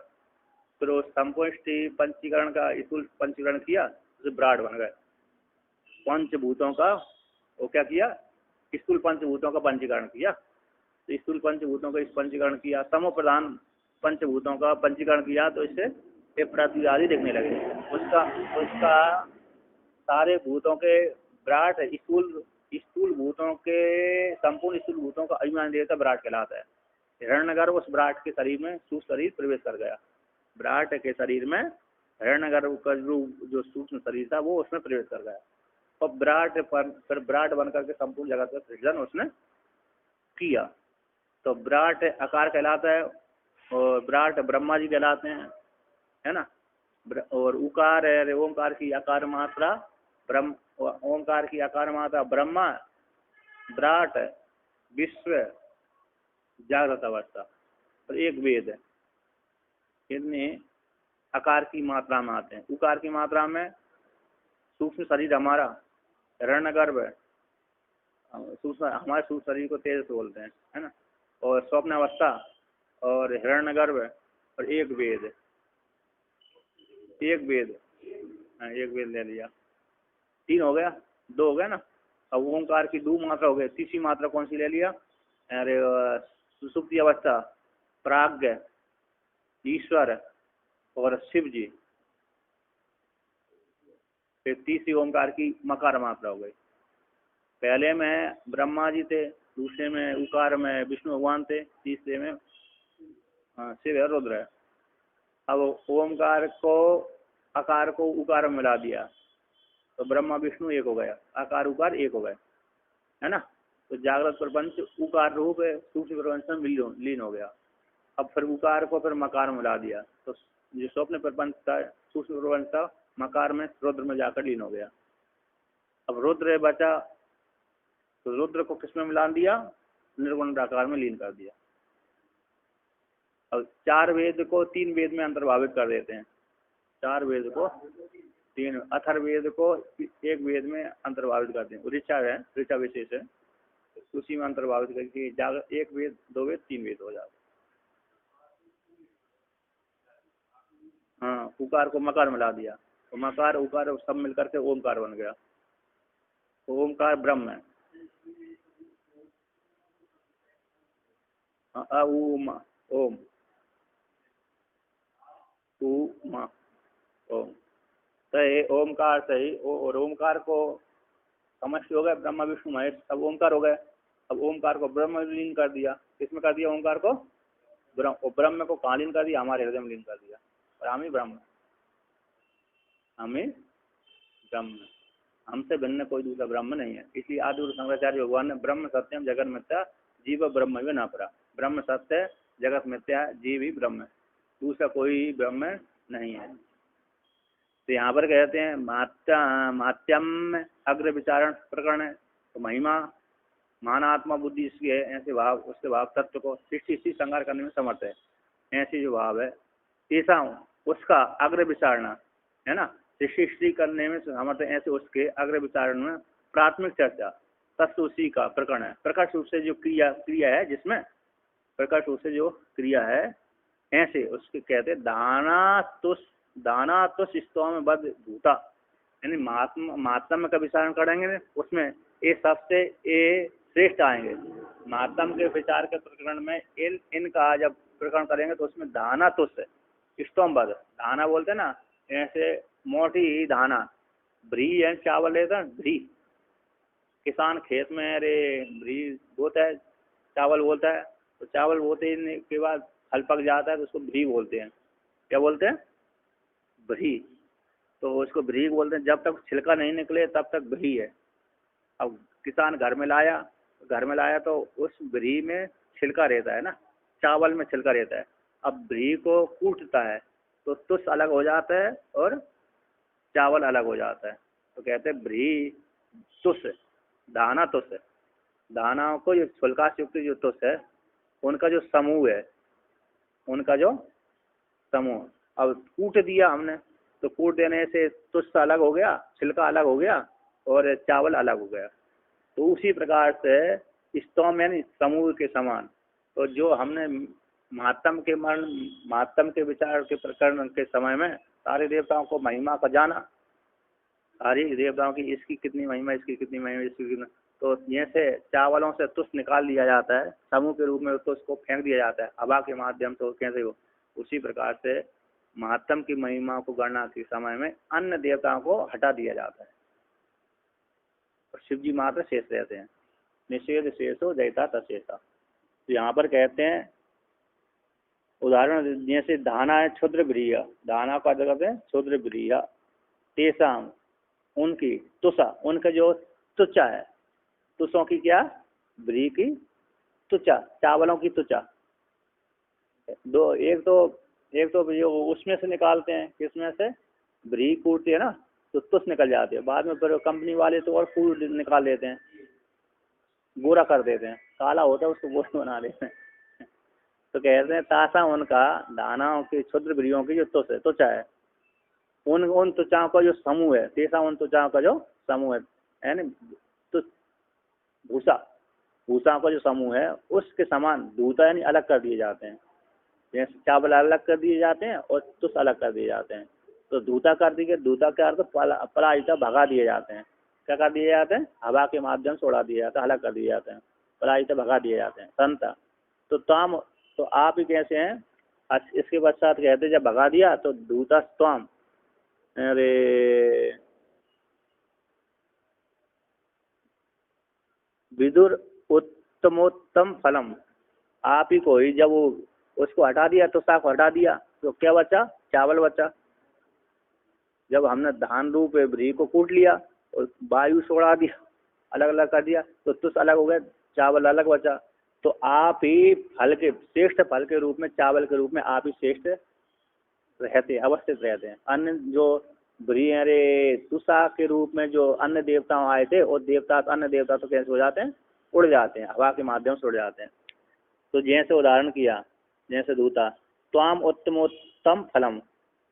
फिर उस संपुष्टि पंचीकरण का स्थूल पंचीकरण किया तो विराट बन गए। पंचभूतों का वो क्या किया? स्थूल पंचभूतों का पंचीकरण किया, तो स्थूल पंचभूतों का इस पंचीकरण किया, तमो प्रधान पंचभूतों का पंचीकरण किया, तो इससे एक पृथ्वी आदि दिखने लगे। उसका सारे भूतों के विराट स्थूल भूतों के संपूर्ण स्थूल भूतों का अभिमान देवता विराट कहलाता है। हिरण्यगर्भ उस विराट के शरीर में सूक्ष्म शरीर प्रवेश कर गया। विराट के शरीर में हिरण्यगर्भ का जो सूक्ष्म शरीर था वो उसमें प्रवेश कर गया, और विराट फिर विराट बनकर के संपूर्ण जगत का सृजन उसने किया। तो विराट आकार कहलाता है, और विराट ब्रह्मा जी कहलाते हैं, है ना। और उकार है, ओमकार की आकार मात्रा ब्रह्म, ओमकार की आकार मात्रा ब्रह्मा, विराट, विश्व, जागृत अवस्था, और एक वेद है। इनमें आकार की मात्रा में आते हैं। उकार की मात्रा में सूक्ष्म शरीर हमारा हिरण्यगर्भ है, हमारे सूक्ष्म शरीर को तेज बोलते हैं, है ना। और स्वप्न अवस्था और हिरण्यगर्भ और एक वेद, एक वेद ले लिया, 3 हो गया, 2 हो गया ना। अब ओंकार की 2 मात्रा हो गई, तीसरी मात्रा कौन सी ले लिया? अरे सुसुप्ति अवस्था, प्राज्ञ, ईश्वर और शिव जी। फिर तीसरी ओंकार की मकार मात्रा हो गई। पहले में ब्रह्मा जी थे, दूसरे में उकार में विष्णु भगवान थे, तीसरे में शिव है, रुद्र है। अब ओमकार को आकार को उकार में मिला दिया तो ब्रह्मा विष्णु एक हो गया, आकार उकार एक हो गए, है ना। तो जागृत प्रपंच उकार रूप सूक्ष्म प्रपंच में लीन हो गया। अब फिर उकार को फिर मकार में मिला दिया तो जो स्वप्न प्रपंच था सूक्ष्म प्रपंच था मकार में रुद्र में जाकर लीन हो गया। अब रुद्र बचा तो रुद्र को किस में मिला दिया? निर्गुण आकार में लीन कर दिया। अब 4 वेद को 3 वेद में अंतर्भावित कर देते हैं, 4 वेद को 3, अथर्ववेद को 1 वेद में अंतर्भावित करते हैं। ऋचा है, ऋचा विशेष है, उसी में अंतर्भावित करके 1 वेद 2 वेद 3 वेद हो जाते। हाँ, उकार को मकार मिला दिया तो मकार उकार सब मिलकर के ओमकार बन गया। तो ओमकार ब्रह्म है। ओम ओम ओम सही, ओमकार सही। और ओमकार को समष्टि हो गया ब्रह्मा विष्णु महेश, अब ओमकार हो गया। अब ओमकार को ब्रह्म लीन कर दिया, किसमें कर दिया? ओमकार को ब्रह्म को कहाँ लीन कर दिया, हमारे हृदय में लीन कर दिया, और हम ही ब्रह्म, हम ही ब्रह्म, हमसे भिन्न कोई दूसरा ब्रह्म नहीं है। इसलिए आदि शंकराचार्य भगवान ने ब्रह्म सत्यम जगत मिथ्या जीव ब्रह्म भी ना पड़ा, ब्रह्म सत्य है, जगत मिथ्या है, जीव ही ब्रह्म है, दूसरा कोई ब्रह्म नहीं है। तो यहाँ पर कहते हैं मात्यम अग्र विचारण प्रकरण है, तो महिमा मानात्मा बुद्धि इसकी है, ऐसे भाव उसके भाव तत्व को सृष्टि संहार करने में समर्थ है, ऐसी जो भाव है ऐसा उसका अग्र विचारणा है ना, सृष्टि करने में समर्थ है, ऐसे उसके अग्र विचारण में प्राथमिक चर्चा तत्व उसी का प्रकरण है। प्रकट रूप से जो क्रिया है, जिसमें प्रकट रूप से जो क्रिया है, ऐसे उसके कहते दाना तुष स्तोम बद भूता, यानी महात्म का विचारण करेंगे उसमें ये सबसे ये श्रेष्ठ आएंगे। महात्म के विचार के प्रकरण में इनका जब प्रकरण करेंगे तो उसमें दाना तुष स्तोम बद, दाना बोलते हैं ना, ऐसे मोटी दाना, भ्री है चावल लेता है, भ्री किसान खेत में अरे भ्री बोता है, चावल बोलता है, तो चावल बोते के बाद फल पक जाता है तो उसको भ्री बोलते हैं। क्या बोलते हैं? भ्री। तो उसको भ्री बोलते हैं, जब तक छिलका नहीं निकले तब तक भ्री है। अब किसान घर में लाया तो उस भ्री में छिलका रहता है ना, चावल में छिलका रहता है। अब भ्री को कूटता है तो तुष अलग हो जाता है और चावल अलग हो जाता है, तो कहते हैं भ्री तुष, दाना तुष, दाना को जो छिलका से युक्त जो तुष है उनका जो समूह है, उनका जो समूह, अब कूट दिया हमने तो कूट देने से तुष अलग हो गया, छिलका अलग हो गया और चावल अलग हो गया। तो उसी प्रकार से स्तोम यानी समूह के समान, तो जो हमने महात्म के विचार के प्रकरण के समय में सारे देवताओं को महिमा का जाना, सारी देवताओं की इसकी कितनी महिमा, इसकी कितनी महिमा, इसकी कितनी, तो जैसे चावलों से तुष निकाल दिया जाता है समूह के रूप में, तो उसको फेंक दिया जाता है हवा के माध्यम से, कैसे हो, उसी प्रकार से महात्म की महिमा को गणना के समय में अन्य देवताओं को हटा दिया जाता है और शिव जी मात्र शेष रहते हैं। निषेध शेषो जयता तशेषा। तो यहाँ पर कहते हैं उदाहरण जैसे धाना है क्षुद्र ब्रिया, धाना का जगत है क्षुद्र ब्रिया, तेसाम उनकी तुषा, उनका जो तुचा है, तुषों की क्या, ब्री की तुचा, चावलों की तुचा, दो एक तो जो उसमें से निकालते हैं, किसमें से, ब्री कूटती है ना तो तुष निकल जाती है, बाद में फिर कंपनी वाले तो और कूट निकाल देते हैं, गोरा कर देते हैं, काला होता है उसको गोरा बना देते हैं। तो कहते हैं तासा उनका दानाओं की क्षुद्र ब्रियों की जो तुष है, त्वचा है, उन त्वचाओं का जो समूह है, तेसा उन त्वचाओं का जो समूह है, यानी भूसा का जो समूह है उसके समान दूता यानी अलग कर दिए जाते हैं, जैसे चावल अलग कर दिए जाते हैं और तुष अलग कर दिए जाते हैं। तो दूता कर दिए, दूता के अर्थ पराजिता भगा दिए जाते हैं, क्या कर दिए जाते हैं, हवा के माध्यम से उड़ा दिए जाते हैं, अलग कर दिए जाते हैं, पराजिता भगा दिए जाते हैं। संता तो ताम, तो आप ही कैसे हैं, इसके पश्चात कहते जब भगा दिया तो दूता स्वाम, अरे विदुर उत्तमोत्तम फलम, आप ही को ही जब वो उसको हटा दिया तो साफ हटा दिया तो क्या बचा, चावल बचा। जब हमने धान रूप ब्री को कूट लिया और वायु से उड़ा दिया, अलग अलग कर दिया तो तुष अलग हो गया, चावल अलग बचा। तो आप ही फल के श्रेष्ठ फल के रूप में, चावल के रूप में आप ही श्रेष्ठ रहते, अवस्थित रहते हैं। अन्य जो ब्री अरे तुषा के रूप में जो अन्य देवताओं आए थे, और देवता अन्य देवता तो कैसे हो जाते हैं, उड़ जाते हैं, हवा के माध्यम से उड़ जाते हैं। तो जैसे उदाहरण किया, जैसे दूता त्वाम उत्तमोत्तम फलम,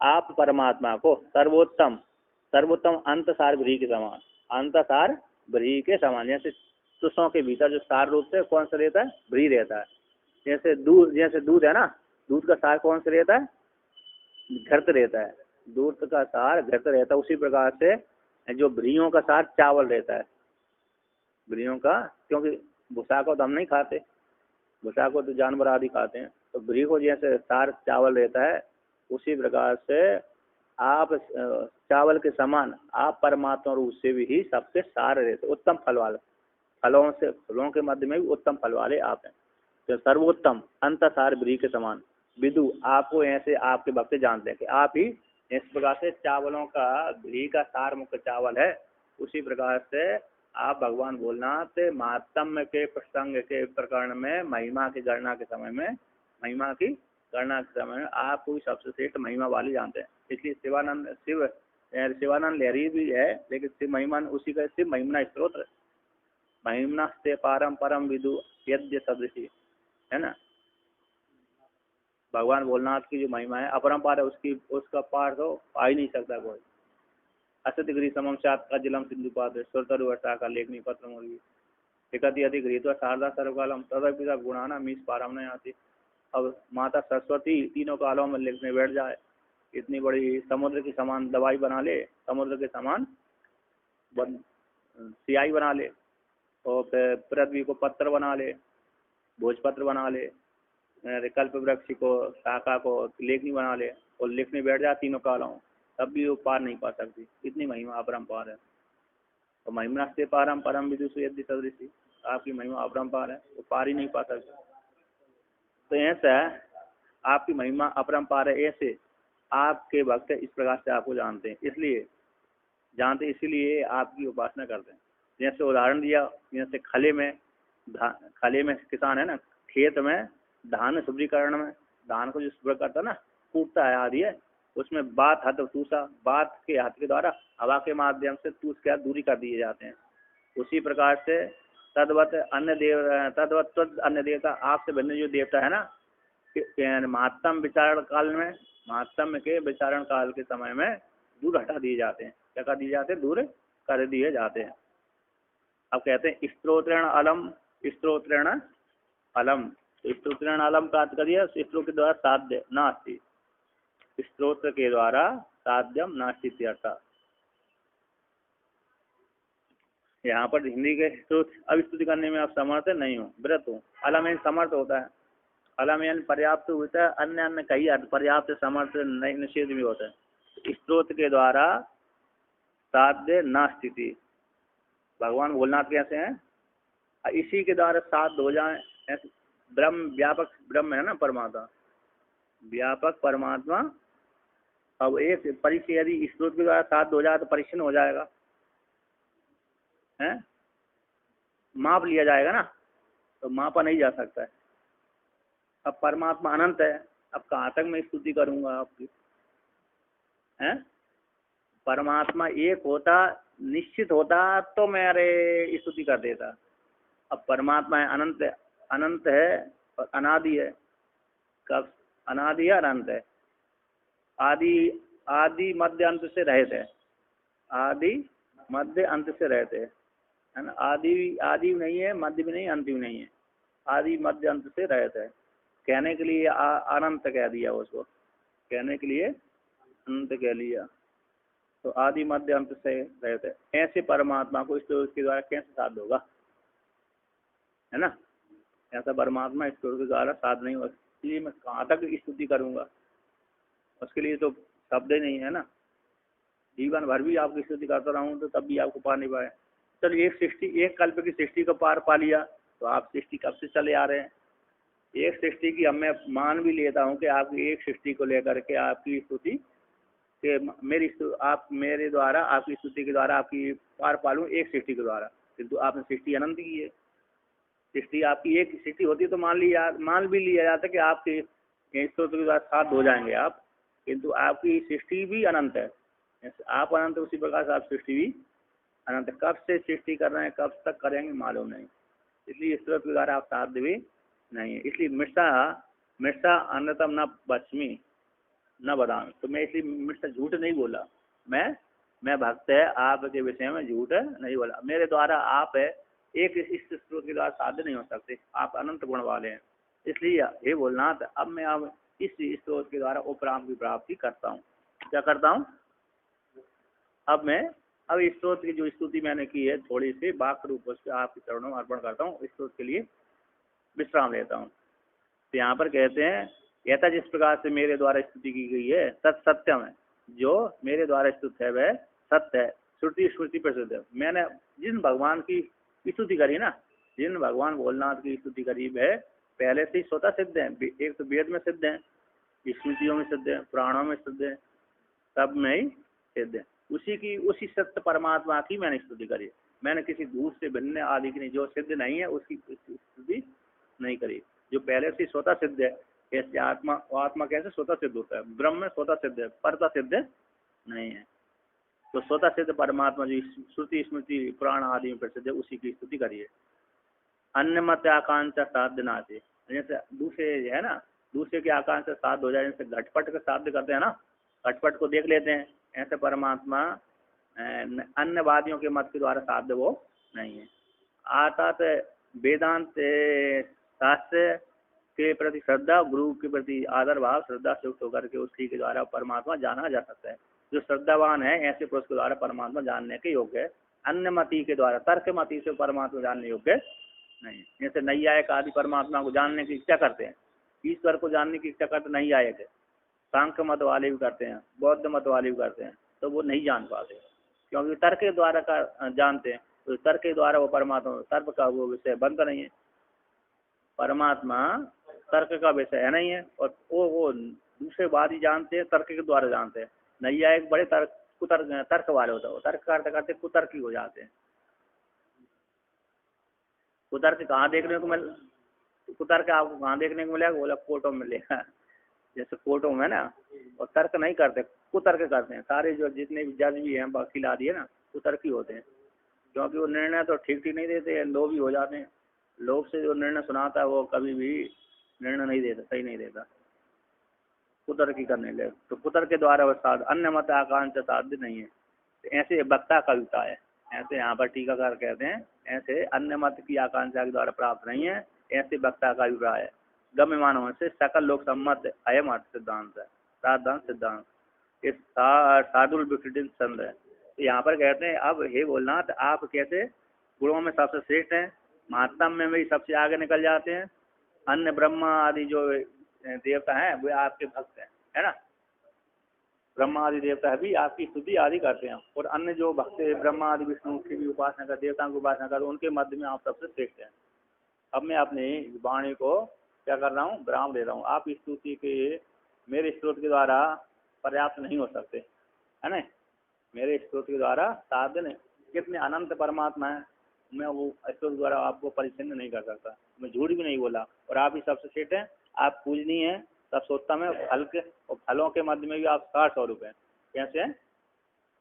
आप परमात्मा को सर्वोत्तम अंत सार ब्री के समान, अंत सार ब्री के समान, जैसे तुषों के भीतर जो सार रूप से कौन सा रहता है, ब्री रहता है। जैसे दूध है ना, दूध का सार कौन सा रहता है, घृत रहता है, दूध का सार घृत रहता है। उसी प्रकार से जो ब्रियों का सार चावल रहता है, ब्रियों का, क्योंकि भूसा को तो हम नहीं खाते, भूसा को तो जानवर आदि खाते हैं, तो ब्री को जैसे सार चावल रहता है, उसी प्रकार से आप चावल के समान आप परमात्मा रूप से भी सबसे सार रहते, उत्तम फल वाले, फलों के मध्य में भी उत्तम फल वाले आप हैं। तो सर्वोत्तम अंतसार ब्री के समान विदु, आपको ऐसे आपके भक्त जानते हैं कि आप ही इस प्रकार से चावलों का घी का सार मुख्य चावल है, उसी प्रकार से आप भगवान भोलेनाथ महात्म्य के प्रसंग के प्रकरण में महिमा की गणना के समय में आपको भी सबसे श्रेष्ठ महिमा वाली जानते हैं। इसलिए शिवानंद लहरी भी है, लेकिन शिव महिमा उसी का शिव महिमा स्त्रोत्र महिमना से पारम परम विदु यद्य सदृशी है ना। भगवान भोलेनाथ की जो महिमा है अपरंपार है, उसका पार तो आ ही नहीं सकता कोई। असत गृह समम सात का जलम सिंधुपात सुरतरु वर्षा का लेखनी पत्र मुर्गी एकति अधि गृहीत्वा शारदा सर्वकालम तदपिता गुणाना मीस पारम न आती। अब माता सरस्वती तीनों कालों में लिखने बैठ जाए, इतनी बड़ी समुद्र के समान दवाई बना ले, समुद्र के समान सियाही बना ले, और फिर पृथ्वी को पत्र बना ले, भोजपत्र बना ले, कल्प वृक्ष को शाखा को लेखनी बना ले और लिखने बैठ जाए तीनों कालों, तब भी वो पार नहीं पा सकती। इतनी महिमा अपरंपार है। तो महिमा से पारम परम विदुषु यदि सदृशी, आपकी महिमा अपरंपार है, वो पार ही नहीं पा सकती। तो ऐसा आपकी महिमा अपरंपार है, ऐसे आपके भक्त इस प्रकार से आपको जानते हैं, इसीलिए आपकी उपासना करते हैं। जैसे उदाहरण दिया, जैसे खले में किसान है ना, खेत में धान शुभ्रीकरण में धान को जो शुभ्र करता है ना, कूटता है आदि है, उसमें बात हाथ टूसा, बात के हाथ के द्वारा हवा के माध्यम से टूस के दूरी कर दिए जाते हैं। उसी प्रकार से तद्वत अन्य देवता आपसे भिन्न जो देवता है ना, महात्म विचारण काल में, महात्म के विचारण काल के समय में दूर हटा दिए जाते हैं। क्या कर दिए जाते हैं? दूर कर दिए जाते हैं। अब कहते हैं स्तोत्रेण अलम, स्तोत्रेण अलम, स्तोत्रेण अलम का अर्थ कर दिया स्त्रोत्र के द्वारा साध्य नास्ति, स्त्रोत्र के द्वारा साध्यम नास्ति अर्थ। यहाँ पर हिंदी के अब स्तुति करने में आप समर्थ नहीं हो, व्रत हो। अलम यानी समर्थ होता है, अलम यानी पर्याप्त होता है, अन्य कई अर्थ पर्याप्त समर्थ नहीं निषेध भी होता है। स्त्रोत्र के द्वारा साध्य न स्थिति, भगवान भोलेनाथ कैसे हैं? इसी के द्वारा साध्य हो जाए, ऐसे ब्रह्म व्यापक ब्रह्म है ना परमात्मा, व्यापक परमात्मा। अब एक परिचय यदि स्त्रोत्र के द्वारा साध्य हो जाए तो परीक्षण हो जाएगा, है माप लिया जाएगा ना, तो मापा नहीं जा सकता है। अब परमात्मा अनंत है, अब कहाँ तक मैं स्तुति करूंगा आपकी? हैं परमात्मा एक होता, निश्चित होता तो मैं अरे स्तुति कर देता। अब परमात्मा है अनंत, अनंत है और अनादि है। कब अनादि है अनंत है, आदि मध्य अंत से रहित है, आदि मध्य अंत से रहते हैं, है ना। आदि भी नहीं है, मध्य भी नहीं, अंत भी नहीं है, आदि मध्य अंत से रहते हैं। कहने के लिए अनंत कह दिया उसको, कहने के लिए अनंत कह लिया, तो आदि मध्य अंत से रहते हैं। ऐसे परमात्मा को इसके द्वारा कैसे साध होगा, है ना। ऐसा परमात्मा ईश्वर के द्वारा साध नहीं होगा, इसलिए मैं कहाँ तक स्तुति करूँगा, उसके लिए तो शब्द ही नहीं है ना। जीवन भर भी आपकी स्तुति करता रहूँ तो तब भी आपको पा नहीं पाए। चलो एक कल्प की सृष्टि को पार पा लिया, तो आप सृष्टि कब से चले आ रहे हैं। एक सृष्टि की अब मैं मान भी लेता हूँ कि आपकी एक सृष्टि को लेकर के आपकी स्तुति के आप मेरे द्वारा आपकी स्तुति के द्वारा आपकी पार पालूँ एक सृष्टि के द्वारा, किंतु आपने सृष्टि अनंत की है। सृष्टि आपकी एक सृष्टि होती तो मान भी लिया जाता कि आपके स्तोत्र के द्वारा साथ हो जाएंगे आप, किंतु आपकी सृष्टि भी अनंत है। आप अनंत उसी प्रकार से आप सृष्टि भी अनंत। कब से सृष्टि कर रहे हैं, कब तक करेंगे मालूम नहीं, इसलिए स्तोत्र के द्वारा आप साध्य भी नहीं है। इसलिए मिर्सा अन्नतम न बच्मी न बदाम, तो मैं इसलिए मिर्सा झूठ नहीं बोला, मैं भक्त है आपके विषय में झूठ नहीं बोला। मेरे द्वारा आप है एक इस स्रोत के द्वारा साध्य नहीं हो सकते, आप अनंत गुण वाले हैं। इसलिए हे भोलेनाथ, अब इस स्रोत के द्वारा उपराम की प्राप्ति करता हूँ। क्या करता हूँ? अब इस स्रोत की जो स्तुति मैंने की है थोड़ी सी वाक्य रूप से आपके चरणों में अर्पण करता हूँ, इस स्रोत के लिए विश्राम लेता हूँ। तो यहाँ पर कहते हैं यथा जिस प्रकार से मेरे द्वारा स्तुति की गई है सत्यम है, जो मेरे द्वारा स्तुत है वह सत्य है, श्रुति स्मृति प्रसिद्ध है। मैंने जिन भगवान की स्तुति करी ना, जिन भगवान भोलेनाथ की स्तुति करी है पहले से ही स्वतः सिद्ध है। एक तो वेद में सिद्ध है, स्मृतियों में सिद्ध है, पुराणों में सिद्ध है, सब में ही सिद्ध है। उसी सत्य परमात्मा की मैंने स्तुति करी। मैंने किसी दूसरे से भिन्न आदि की नहीं, जो सिद्ध नहीं है उसकी स्तुति नहीं करी। जो पहले से स्वतः सिद्ध है, कैसे आत्मा, वो आत्मा कैसे स्वतः सिद्ध होता है? ब्रह्म स्वतः सिद्ध है, परता सिद्ध नहीं है। तो स्वतः सिद्ध परमात्मा जो श्रुति स्मृति पुराण आदि में प्रसिद्ध है, उसी की स्तुति करिए। अन्य मत आकांक्षा साध्य नाते, जैसे दूसरे है ना, दूसरे की आकांक्षा साध्य हो जाए, जैसे घटपट का साध्य करते हैं ना, घटपट को देख लेते हैं, ऐसे परमात्मा अन्य वादियों के मत के द्वारा साध्य वो नहीं है। अर्थात वेदांत शास्त्र के प्रति श्रद्धा, गुरु के प्रति आदर भाव, श्रद्धा से युक्त होकर के उसी के द्वारा परमात्मा जाना जा सकता है। जो श्रद्धावान है ऐसे पुरुष के द्वारा परमात्मा जानने के योग्य है। अन्य मति के द्वारा, तर्क मति से परमात्मा जानने योग्य नहीं। जैसे नैयायिक आदि परमात्मा को जानने की इच्छा करते हैं, ईश्वर को जानने की इच्छा करते नैयायिक है, सांख्य मत वाले भी करते हैं, बौद्ध मत वाले भी करते हैं, तो वो नहीं जान पाते, क्योंकि तर्क के द्वारा का जानते हैं। तो तर्क के द्वारा वो परमात्मा, तर्क का वो विषय बनता नहीं है। परमात्मा तर्क का विषय है नहीं है, और वो दूसरे वादी जानते हैं, तर्क के द्वारा जानते हैं। नैयायिक बड़े तर्क वाले होता है, तर्क करते करते कुतर्की हो जाते हैं। कुतर्क कहाँ देखने को मिल, कुतर्क आपको कहाँ देखने को मिलेगा? बोला कोर्टों में मिलेगा। जैसे कोर्टों में ना, और तर्क नहीं करते, कुतर्क करते हैं। सारे जो जितने भी जज भी हैं, वकील आदि है ना, कुतर्की होते हैं, क्योंकि वो निर्णय तो ठीक ठीक नहीं देते हैं, लोभी हो जाते हैं। लोभ से जो निर्णय सुनाता है वो कभी भी निर्णय नहीं देता, सही नहीं देता, कुतर्की करने लगे। तो कुतर्क के द्वारा वह साध, अन्य मत आकांक्षा साध्य नहीं है। तो ऐसे वक्ता कविता है, ऐसे यहाँ पर टीकाकार कहते हैं, ऐसे अन्य मत की आकांक्षा के द्वारा प्राप्त नहीं है, ऐसे वक्ता का अभिप्राय है। गम्य मानव से सकल लोक सम्मत अयम अर्थ सिद्धांत है, साधारण सिद्धांत। इस साधुल विकृत चंद है। तो यहाँ पर कहते हैं, अब हे भोलनाथ, आप कैसे गुणों में सबसे श्रेष्ठ हैं, महात्म में भी सबसे आगे निकल जाते हैं। अन्य ब्रह्मा आदि जो देवता हैं वे आपके भक्त हैं, है ना। ब्रह्मा आदि देवता भी आपकी स्तुति आदि करते हैं, और अन्य जो भक्त ब्रह्मा आदि विष्णु की भी उपासना कर, देवताओं की उपासना कर, उनके मध्य में आप सबसे श्रेष्ठ हैं। अब मैं अपनी वाणी को क्या कर रहा हूँ, विराम दे रहा हूँ। आप इस स्तुति के मेरे स्त्रोत के द्वारा पर्याप्त नहीं हो सकते, है ना। मेरे स्त्रोत के द्वारा साध्य नहीं, कितने अनंत परमात्मा है, मैं वो स्त्रोत द्वारा आपको परिचिन्न नहीं कर सकता। मैं झूठ भी नहीं बोला, और आप ही सबसे श्रेष्ठ हैं, आप पूजनीय हैं, सबसोत्तम है। फल के और फलों के मध्य में भी आप 60 स्वरूप हैं। कैसे हैं?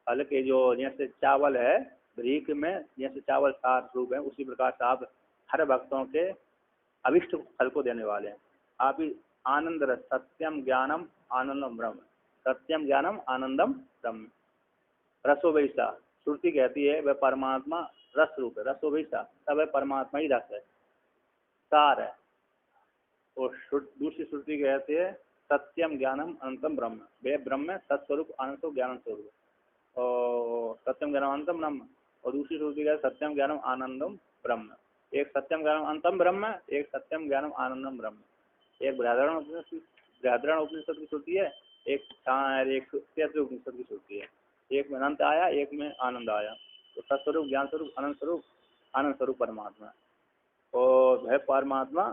फल के जो जैसे चावल है, भ्रीक में जैसे चावल 60 स्वरूप है, उसी प्रकार से आप हर भक्तों के अभिष्ट फल को देने वाले हैं। आप ही आनंद रस, सत्यम ज्ञानम आनंदम ब्रह्म, सत्यम ज्ञानम आनंदम ब्रह्म। रसो वैसा, श्रुति कहती है वह परमात्मा रस रूप है, रसो वैसा, सब है परमात्मा ही रस है, सार है। और दूसरी श्रुति कहती है सत्यम ज्ञानम अनंतम ब्रह्म, वे ब्रह्म है, सत्स्वरूप अनंत ज्ञान स्वरूप, और सत्यम ज्ञानम अनंतम ब्रह्म। और दूसरी श्रुति कहती है सत्यम ज्ञानम आनंदम ब्रह्म। एक सत्यम ज्ञानम अनंतम ब्रह्म, एक सत्यम ज्ञानम आनंदम ब्रह्म। एक बृहदारण्य उपनिषद की श्रुति है, एक तैत्तिरीय उपनिषद की श्रुति है। एक में अनंत आया, एक में आनंद आया। तो सत्स्वरूप, ज्ञान स्वरूप, अनंत स्वरूप, आनंद स्वरूप परमात्मा। और वह परमात्मा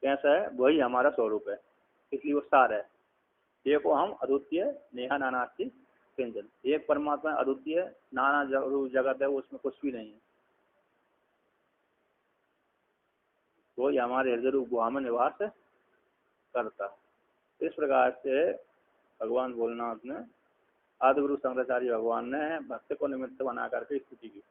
कैसा है? वही हमारा स्वरूप है, इसलिए वो सार है। एक को हम अद्वितीय नेहा नानास्ति किंचन, एक परमात्मा अद्वितीय, नाना जगत है, उसमें कुछ भी नहीं है। वही हमारे हृदय रूप गुहा में निवास करता। इस प्रकार से भगवान भोलेनाथ ने, आदिगुरु शंकराचार्य भगवान ने भक्त को निमित्त बना करके स्तुति की।